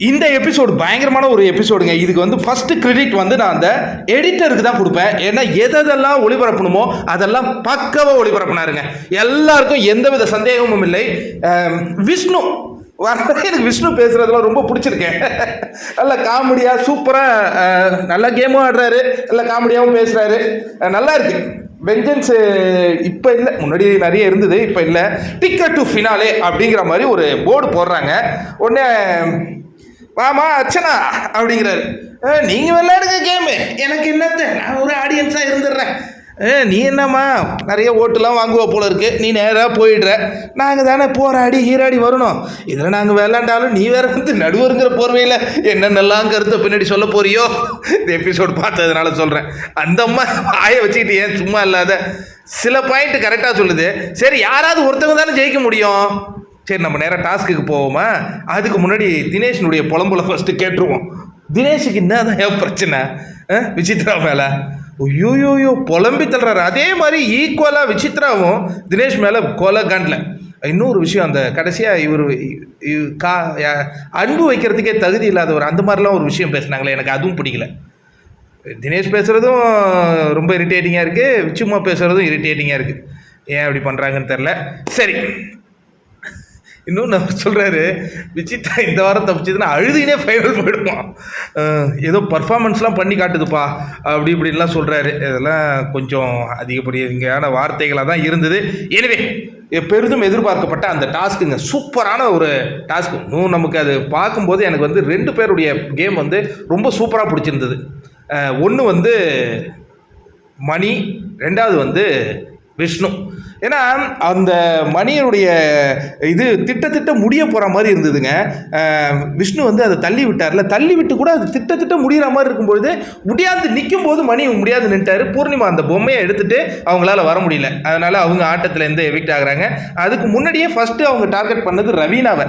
இந்த எபிசோடு பயங்கரமான ஒரு எபிசோடுங்க. இதுக்கு வந்து ஃபர்ஸ்ட் கிரெடிட் வந்து நான் அந்த எடிட்டருக்கு தான் கொடுப்பேன். ஏன்னா எதெல்லாம் ஒளிபரப்பணுமோ அதெல்லாம் பக்காவாக ஒளிபரப்பினாருங்க. எல்லாருக்கும் எந்தவித சந்தேகமும் இல்லை. விஷ்ணு எனக்கு விஷ்ணு பேசுறதுலாம் ரொம்ப பிடிச்சிருக்கேன். நல்ல காமெடியாக சூப்பராக நல்ல கேமும் ஆடுறாரு, நல்ல காமெடியாகவும் பேசுகிறாரு, நல்லா இருக்கு. வெஞ்சன்ஸ் இப்போ இல்லை, முன்னாடி நிறைய இருந்தது, இப்போ இல்லை. டிக்கெட் டு ஃபினாலே அப்படிங்கிற மாதிரி ஒரு போர்டு போடுறாங்க. உடனே வாமா அர்ச்சனா அப்படிங்கிறாரு. நீங்கள் விளையாடுங்க கேமு, எனக்கு என்னத்த, நான் ஒரு ஆடியன்ஸாக இருந்துடுறேன். நீ என்னம்மா நிறைய ஓட்டுலாம் வாங்குவ போல இருக்கு, நீ நேராக போயிடுற, நாங்கள் தானே போராடி ஹீராடி வரணும், இதில் நாங்கள் விளையாண்டாலும் நீ வேற வந்து நடுவருங்கிற போர்வையில் என்னென்னலாம் கருத்தை பின்னாடி சொல்ல போறியோ. இந்த எபிசோடு பார்த்ததுனால சொல்கிறேன். அந்த அம்மா ஆய வச்சுக்கிட்டு ஏன் சும்மா இல்லாத சில பாயிண்ட் கரெக்டாக சொல்லுது. சரி, யாராவது ஒருத்தவங்க தானே ஜெயிக்க முடியும். சரி, நம்ம நேராக டாஸ்க்குக்கு போவோமா? அதுக்கு முன்னாடி தினேஷனுடைய புலம்புல ஃபஸ்ட்டு கேட்டுருவோம். தினேஷுக்கு என்ன தான் பிரச்சனை விசித்ரா மேலே? ஐயோயோயோ புலம்பி தள்ளுறாரு. அதே மாதிரி ஈக்குவலாக விசித்ராவும் தினேஷ் மேலே கொலை காண்டல. இன்னொரு விஷயம், அந்த கடைசியாக இவர் அன்பு வைக்கிறதுக்கே தகுதி இல்லாதவர், அந்த மாதிரிலாம் ஒரு விஷயம் பேசினாங்களே, எனக்கு அதுவும் பிடிக்கல. தினேஷ் பேசுகிறதும் ரொம்ப இரிட்டேட்டிங்காக இருக்குது, விச்சுமா பேசுகிறதும் இரிட்டேட்டிங்காக இருக்குது. ஏன் அப்படி பண்ணுறாங்கன்னு தெரில. சரி, இன்னொன்று அவர் சொல்கிறாரு, விசித்ரா இந்த வாரம் தப்பிச்சதுன்னா அழுதுனே ஃபைனல் போயிடுமா, ஏதோ பர்ஃபார்மன்ஸ்லாம் பண்ணி காட்டுதுப்பா அப்படி இப்படின்லாம் சொல்கிறாரு. இதெல்லாம் கொஞ்சம் அதிகப்படியான வார்த்தைகளாக தான் இருந்தது. எனவே பெரிதும் எதிர்பார்க்கப்பட்ட அந்த டாஸ்க்குங்க, சூப்பரான ஒரு டாஸ்க்கு. இன்னும் நமக்கு அது பார்க்கும்போது எனக்கு வந்து 2 பேருடைய கேம் வந்து ரொம்ப சூப்பராக பிடிச்சிருந்தது. ஒன்று வந்து மணி, 2வது வந்து விஷ்ணு. ஏன்னா அந்த மணியனுடைய இது திட்ட முடிய போகிற மாதிரி இருந்ததுங்க. விஷ்ணு வந்து அதை தள்ளி விட்டார்ல, தள்ளி விட்டு கூட அது திட்ட முடிகிற மாதிரி இருக்கும்பொழுது முடியாது நிற்கும் போது மணி முடியாது நின்ட்டார். பூர்ணிமா அந்த பொம்மையை எடுத்துகிட்டு அவங்களால வர முடியல, அதனால் அவங்க ஆட்டத்தில் எந்த எவிக்ட் ஆகுறாங்க. அதுக்கு முன்னாடியே ஃபஸ்ட்டு அவங்க டார்கெட் பண்ணது ரவீனாவை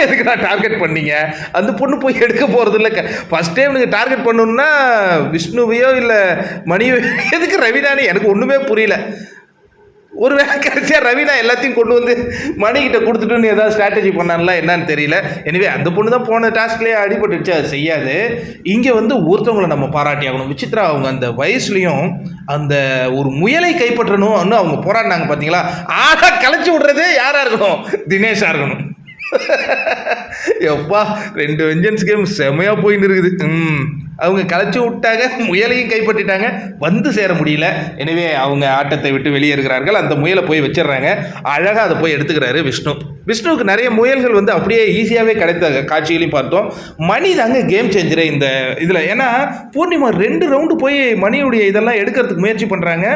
எதுக்கு நான் டார்கெட் பண்ணீங்க? அந்த பொண்ணு போய் எடுக்க போகிறது இல்லை. ஃபஸ்ட் டைம் நீங்கள் டார்கெட் பண்ணணுன்னா விஷ்ணுவையோ இல்லை மணியோ, எதுக்கு ரவீனானே எனக்கு ஒன்றுமே புரியல. ஒரு வேலை கடைசியாக ரவீனா எல்லாத்தையும் கொண்டு வந்து மணிக்கிட்ட கொடுத்துட்டுன்னு ஏதாவது ஸ்ட்ராட்டஜி பண்ணான்லாம் என்னன்னு தெரியல. எனவே அந்த பொண்ணு தான் போன டாஸ்க்லேயே அடிபட்டுச்சு, அது செய்யாது. இங்கே வந்து ஒருத்தவங்களை நம்ம பாராட்டி ஆகணும். விசித்ரா அவங்க அந்த வயசுலேயும் அந்த ஒரு முயலை கைப்பற்றணும்னு அவங்க போராடினாங்க பார்த்தீங்களா? ஆக கலைச்சி விடுறது யாராக இருக்கணும்? தினேஷாக இருக்கணும். எப்பா 2 வெஞ்சன்ஸ் கேம் செமையாக போயின்னு இருக்குது. அவங்க கலைச்சி விட்டாங்க, முயலையும் கைப்பற்றிட்டாங்க, வந்து சேர முடியல. எனவே அவங்க ஆட்டத்தை விட்டு வெளியே இருக்கிறார்கள். அந்த முயலை போய் வச்சிடுறாங்க. அழகாக அதை போய் எடுத்துக்கிறாரு விஷ்ணு. விஷ்ணுவுக்கு நிறைய முயல்கள் வந்து அப்படியே ஈஸியாகவே கிடைத்த காட்சிகளையும் பார்த்தோம். மணி தாங்க கேம் சேஞ்சரே இந்த இதில். ஏன்னா பூர்ணிமா 2 ரவுண்டு போய் மணியுடைய இதெல்லாம் எடுக்கிறதுக்கு முயற்சி பண்ணுறாங்க,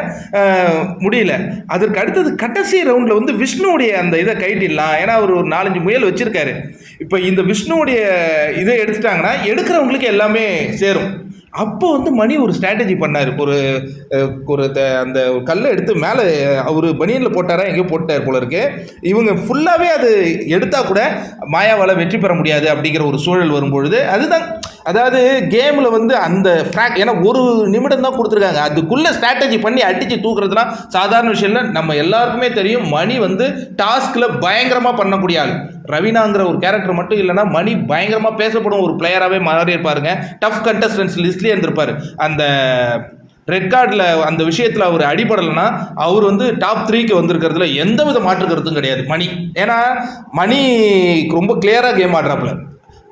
முடியல. அதற்கு அடுத்தது கடைசி ரவுண்டில் வந்து விஷ்ணுவுடைய அந்த இதை கைட்டிடலாம், ஏன்னா அவர் ஒரு 4-5 முயல் வச்சுருக்காரு. இப்போ இந்த விஷ்ணுவுடைய இதை எடுத்துட்டாங்கன்னா எடுக்கிறவங்களுக்கு எல்லாமே சேரும். அப்போ வந்து மணி ஒரு ஸ்ட்ராட்டஜி பண்ணார். அந்த கல்லை எடுத்து மேலே அவர் பனியனில் போட்டாரா எங்கேயோ போட்டார் போல இருக்கு. இவங்க ஃபுல்லாகவே அது எடுத்தால் கூட மாயாவால் வெற்றி பெற முடியாது அப்படிங்கிற ஒரு சூழல் வரும்பொழுது அதுதான், அதாவது கேமில் வந்து அந்த ஏன்னா 1 நிமிடம் தான் கொடுத்துருக்காங்க, அதுக்குள்ளே ஸ்ட்ராட்டஜி பண்ணி அடித்து தூக்குறதுலாம் சாதாரண விஷயம் இல்லை. நம்ம எல்லாருக்குமே தெரியும் மணி வந்து டாஸ்கில் பயங்கரமாக பண்ணக்கூடிய ஆள். ரவீனாங்கிற ஒரு கேரக்டர் மட்டும் இல்லைனா மணி பயங்கரமாக பேசப்படும் ஒரு பிளேயராகவே மாறி இருப்பாருங்க. டஃப் கண்டஸ்டன்ஸ் லிஸ்ட்லேயே இருந்திருப்பார். அந்த ரெட் கார்டில் அந்த விஷயத்தில் அவர் அடிபடலைன்னா அவர் வந்து டாப் 3க்கு வந்திருக்கிறதுல எந்த வித மாற்று கருத்தும் கிடையாது மணி. ஏன்னா மணி ரொம்ப கிளியராக கேம் ஆடுறாப்புல,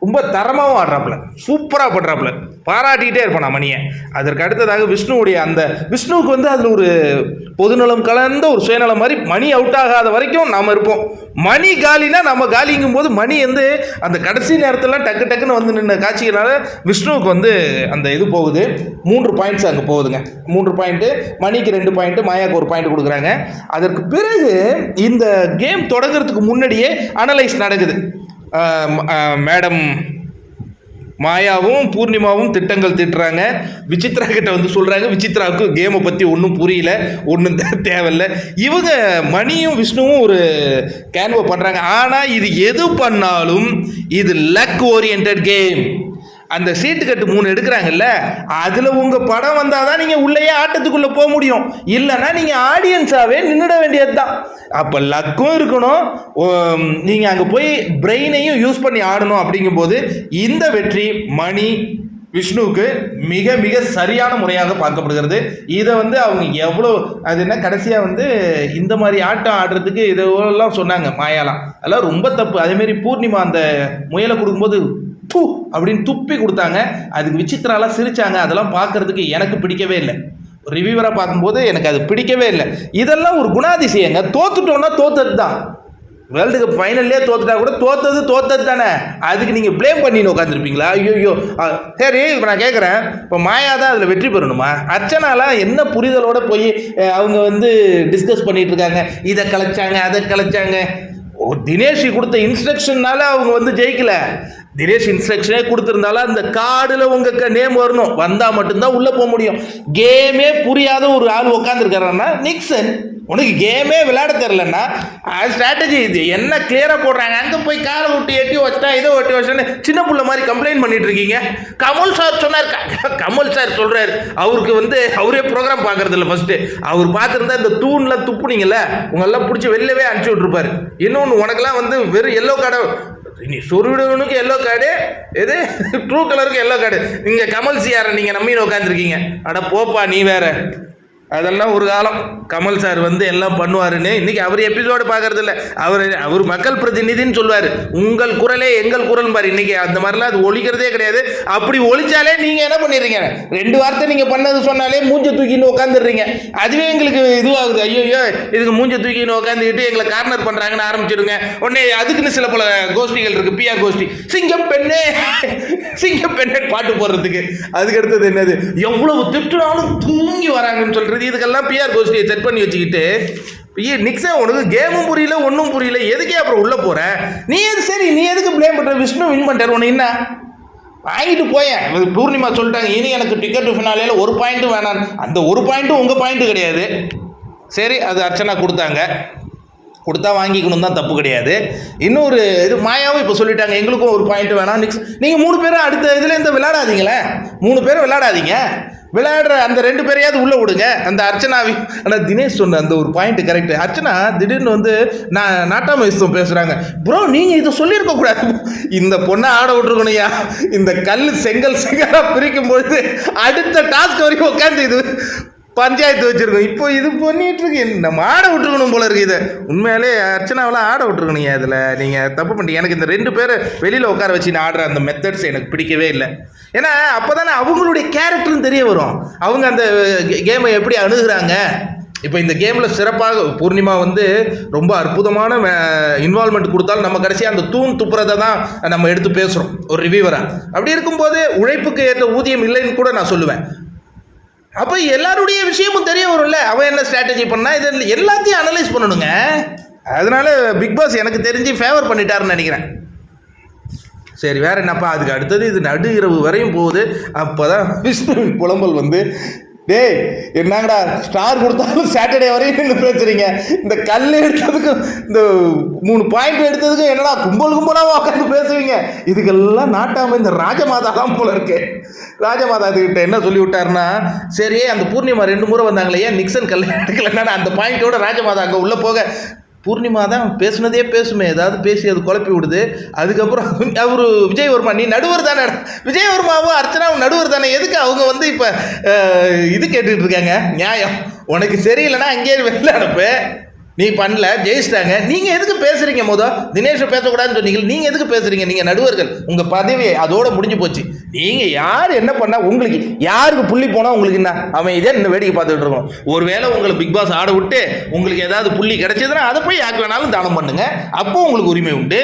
ரொம்ப தரமாகவும் ஆடுறாப்புல, சூப்பராக பண்ணுறாப்புல, பாராட்டிகிட்டே இருப்பேன் நான் மணியை. அதற்கு அடுத்ததாக விஷ்ணுவுடைய அந்த விஷ்ணுவுக்கு வந்து அதில் ஒரு பொதுநலம் கலந்த ஒரு சுயநலம் மாதிரி மணி அவுட் ஆகாத வரைக்கும் நாம் இருப்போம். மணி காலினா நம்ம காலிங்கும் போது மணி வந்து அந்த கடைசி நேரத்திலாம் டக்குன்னு வந்து நின்ன காட்சிகளால் விஷ்ணுவுக்கு வந்து அந்த இது போகுது. 3 பாயிண்ட்ஸ் அங்கே போகுதுங்க. 3 பாயிண்ட்டு, மணிக்கு 2 பாயிண்ட்டு, மாயாவுக்கு 1 பாயிண்ட் கொடுக்குறாங்க. அதற்கு பிறகு இந்த கேம் தொடங்குறதுக்கு முன்னாடியே அனலைஸ் நடக்குது. மேடம் மாயாவும் பூர்ணிமாவும் திட்டங்கள் திட்டுறாங்க. விசித்ரா கிட்ட வந்து சொல்கிறாங்க, விசித்ராவுக்கு கேமை பற்றி ஒன்றும் புரியல, ஒன்றும் தேவையில்லை. இவங்க மணியும் விஷ்ணுவும் ஒரு கேன்வோ பண்ணுறாங்க. ஆனால் இது எது பண்ணாலும் இது லக் ஓரியன்ட் கேம். அந்த சீட்டு கட்டு 3 எடுக்கிறாங்கல்ல, அதுல உங்க படம் வந்தாதான் நீங்க உள்ளேயே ஆட்டத்துக்குள்ள போக முடியும். இல்லைன்னா நீங்க ஆடியன்ஸாவே நின்றுட வேண்டியதுதான். அப்ப லக்கும் இருக்கணும், நீங்க அங்க போய் பிரெயினையும் யூஸ் பண்ணி ஆடணும். அப்படிங்கும்போது இந்த வெற்றி மணி விஷ்ணுவுக்கு மிக மிக சரியான முறையாக பார்க்கப்படுகிறது. இதை அவங்க எவ்வளோ அது என்ன கடைசியாக இந்த மாதிரி ஆட்டம் ஆடுறதுக்கு இதெல்லாம் சொன்னாங்க மாயாலாம், அதெல்லாம் ரொம்ப தப்பு. அதேமாரி பூர்ணிமா அந்த முயலை கொடுக்கும்போது தூ அப்படின்னு துப்பி கொடுத்தாங்க. அதுக்கு விசித்திராலாம் சிரிச்சாங்க. அதெல்லாம் பார்க்கறதுக்கு எனக்கு பிடிக்கவே இல்லை. ரிவ்யூவராக பார்க்கும்போது எனக்கு அது பிடிக்கவே இல்லை. இதெல்லாம் ஒரு குணாதிசயங்க. தோத்துட்டோம்னா தோத்தது தான். வேர்ல்டு கப் ஃபைனல்லே தோத்துட்டா கூட தோத்தது தானே. அதுக்கு நீங்கள் ப்ளேம் பண்ணின்னு உட்காந்துருப்பீங்களா? ஐயோ சரி, இப்போ நான் கேட்குறேன், இப்போ மாயா தான் அதில் வெற்றி பெறணுமா? அர்ச்சனாலாம் என்ன புரிதலோடு போய் அவங்க டிஸ்கஸ் பண்ணிட்டு இருக்காங்க, இதை கலைச்சாங்க அதை கலைச்சாங்க. தினேஷ் கொடுத்த இன்ஸ்ட்ரக்ஷன்னால அவங்க ஜெயிக்கல. தினேஷ் இன்ஸ்ட்ரக்ஷனே கொடுத்துருந்தாலும் அந்த கார்டில் உங்க நேம் வரணும், வந்தால் மட்டும்தான் உள்ளே போக முடியும். கேமே புரியாத ஒரு ஆள் உட்காந்துருக்காருன்னா நிக்சன். உனக்கு கேமே விளையாட தெரிலன்னா ஸ்ட்ராட்டஜி இது என்ன கிளியராக போடுறாங்க. அங்கே போய் காலை விட்டு எட்டி வச்சா இதை ஒட்டி வச்சான்னு சின்ன பிள்ளை மாதிரி கம்ப்ளைண்ட் பண்ணிட்டு இருக்கீங்க. கமல் சார் சொன்னார், கமல் சார் சொல்கிறார், அவருக்கு அவரே ப்ரோக்ராம் பார்க்கறது இல்லை. ஃபஸ்ட்டு அவர் பார்த்துருந்தா இந்த தூண்லாம் துப்புனீங்கல்ல, உங்களெல்லாம் பிடிச்சி வெளிலவே அனுப்பிச்சி விட்ருப்பாரு. இன்னொன்று உனக்கெல்லாம் வெறும் எல்லோ கார்டை, நீ சொருவிடவனுக்கு எல்லோ கார்டு, எது ட்ரூ கலருக்கு எல்லோ கார்டு. நீங்கள் கமல் சியாரை நீங்கள் நம்பின்னு உட்காந்துருக்கீங்க. அட போப்பா நீ வேற. அதெல்லாம் ஒரு காலம். கமல் சார் எல்லாம் பண்ணுவாருன்னு இன்னைக்கு அவர் எபிசோடு பார்க்கறது இல்லை. அவர் மக்கள் பிரதிநிதின்னு சொல்லுவார். உங்கள் குரலே எங்கள் குரல் பாரு. இன்னைக்கு அந்த மாதிரிலாம் அது ஒழிக்கிறதே கிடையாது. அப்படி ஒழிச்சாலே நீங்கள் என்ன பண்ணிடுறீங்க, 2 வார்த்தை நீங்கள் பண்ணது சொன்னாலே மூஞ்ச தூக்கின்னு உட்காந்துடுறீங்க. அதுவே எங்களுக்கு இதுவாகுது. ஐயோ இதுக்கு மூஞ்ச தூக்கின்னு உட்காந்துக்கிட்டு எங்களை கார்னர் பண்ணுறாங்கன்னு ஆரம்பிச்சிடுங்க. உடனே அதுக்குன்னு சில பல கோஷ்டிகள் இருக்குது. பிஆர் கோஷ்டி, சிங்கம் பெண்ணே சிங்கம் பெண்ணே பாட்டு போடுறதுக்கு. அதுக்கு அடுத்தது என்னது, எவ்வளவு திட்டுனாலும் தூங்கி வராங்கன்னு சொல்கிறது. இதுக்கெல்லாம் பிஆர் கோஷ்டியை செட் பண்ணி வச்சுக்கிட்டு நிக்சன் உனக்கு கேமும் புரியல ஒன்றும் புரியல, எதுக்கே அப்புறம் உள்ள போற நீ? சரி நீ எதுக்கு பிளேம் பண்ற? விஷ்ணு வின் பண்ணிட்டார், உனக்கு என்ன வாங்கிட்டு போயேன். பூர்ணிமா சொல்லிட்டாங்க, இனி எனக்கு டிக்கெட் ஃபினாலேல 1 பாயிண்ட்டும் வேணாம். அந்த 1 பாயிண்ட்டும் உங்கள் பாயிண்ட்டு கிடையாது. சரி அது அர்ச்சனா கொடுத்தாங்க, கொடுத்தா வாங்கிக்கணும் தான், தப்பு கிடையாது. இன்னொரு இது மாயாவும் இப்போ சொல்லிட்டாங்க, எங்களுக்கும் 1 பாயிண்ட் வேணாம். நீங்கள் 3 பேரும் அடுத்த இதில் விளையாடாதீங்களே, 3 பேரும் விளையாடாதீங்க. விளையாடுற அந்த 2 பேரையாவது உள்ளே விடுங்க. அந்த அர்ச்சனாவி, ஆனால் தினேஷ் சொன்ன அந்த ஒரு பாயிண்ட் கரெக்டு. அர்ச்சனா திடீர்னு நாட்டாம இஷ்டம் பேசுகிறாங்க. ப்ரோ நீங்கள் இதை சொல்லியிருக்கக்கூடாது, இந்த பொண்ணை ஆட விட்டுருக்கணுயா. இந்த கல் செங்கலாக பிரிக்கும் பொழுது அடுத்த டாஸ்க் வரைக்கும் உட்காந்து இது பஞ்சாயத்து வச்சுருக்கோம். இப்போ இது பண்ணிட்டு இருக்கு, நம்ம ஆட விட்டுருக்கணும் போல இருக்குது. இதை உண்மையாலே அர்ச்சனாவெல்லாம் ஆட விட்டுருக்கணுங்க. இதில் நீங்கள் தப்பு பண்ணிட்டீங்க. எனக்கு இந்த 2 பேர் வெளியில் உட்கார வச்சு நான் ஆடுற அந்த மெத்தட்ஸ் எனக்கு பிடிக்கவே இல்லை. ஏன்னா அப்போ தானே அவங்களுடைய கேரக்டரும் தெரிய வரும், அவங்க அந்த கேமை எப்படி அணுகுறாங்க. இப்போ இந்த கேமில் சிறப்பாக பூர்ணிமா ரொம்ப அற்புதமான இன்வால்மெண்ட் கொடுத்தாலும் நம்ம கடைசியாக அந்த தூண் துப்புறதை தான் நம்ம எடுத்து பேசுகிறோம் ஒரு ரிவ்யூவராக. அப்படி இருக்கும்போது உழைப்புக்கு ஏற்ற ஊதியம் இல்லைன்னு கூட நான் சொல்லுவேன். அப்போ எல்லாருடைய விஷயமும் தெரிய வரும்ல, அவன் என்ன ஸ்ட்ராட்டஜி பண்ணா, இது எல்லாத்தையும் அனலைஸ் பண்ணணுங்க. அதனால பிக் பாஸ் எனக்கு தெரிஞ்சு ஃபேவர் பண்ணிட்டாருன்னு நினைக்கிறேன். சரி வேற என்னப்பா, அதுக்கு அடுத்தது இது நடு இரவு வரையும் போகுது. அப்போ தான் விஷ்ணுவின் புலம்பல் டேய் என்னங்கடா ஸ்டார் கொடுத்தாலும் சாட்டர்டே வரையும் என்ன பேசுறீங்க, இந்த கல் எடுத்ததுக்கும் இந்த 3 பாயிண்ட் எடுத்ததுக்கும் என்னடா கும்பலாக உட்காந்து பேசுவீங்க. இதுக்கெல்லாம் நாட்டாமல் இந்த ராஜமாதா தான் போல இருக்கு. ராஜமாதா கிட்ட என்ன சொல்லி விட்டாருன்னா, சரி அந்த பூர்ணிமா 2 முறை வந்தாங்களே, ஏன் நிக்சன் கல் எடுக்கலன்னா அந்த பாயிண்டோட ராஜமாதா அங்கே உள்ளே போக, பூர்ணிமா தான் பேசுனதே பேசுமே, ஏதாவது பேசி அது குழப்பி விடுது. அதுக்கப்புறம் அவர் விஜயவர்மா, நீ நடுவர் தானே, விஜயவர்மாவும் அர்ச்சனாவும் நடுவர் தானே, எதுக்கு அவங்க இப்போ இது கேட்டுக்கிட்டு இருக்காங்க நியாயம். உனக்கு சரியில்லைன்னா அங்கேயே வெளில அனுப்பு, நீ பண்ணல ஜெயிச்சிட்டாங்க, நீங்கள் எதுக்கு பேசுகிறீங்க? தினேஷை பேசக்கூடாதுன்னு சொன்னீங்க, நீங்கள் எதுக்கு பேசுகிறீங்க? நீங்கள் நடுவர்கள், உங்கள் பதவி அதோட முடிஞ்சு போச்சு. நீங்கள் யார் என்ன பண்ணால் உங்களுக்கு, யாருக்கு புள்ளி போனால் உங்களுக்கு என்ன, அவன் இதே இன்னும் வேடிக்கை பார்த்துட்டு இருக்கோம். ஒருவேளை உங்களை பிக் பாஸ் ஆட விட்டு உங்களுக்கு ஏதாவது புள்ளி கிடைச்சதுன்னா அதை போய் யாருக்கு வேணாலும் தானம் பண்ணுங்க, அப்போ உங்களுக்கு உரிமை உண்டு.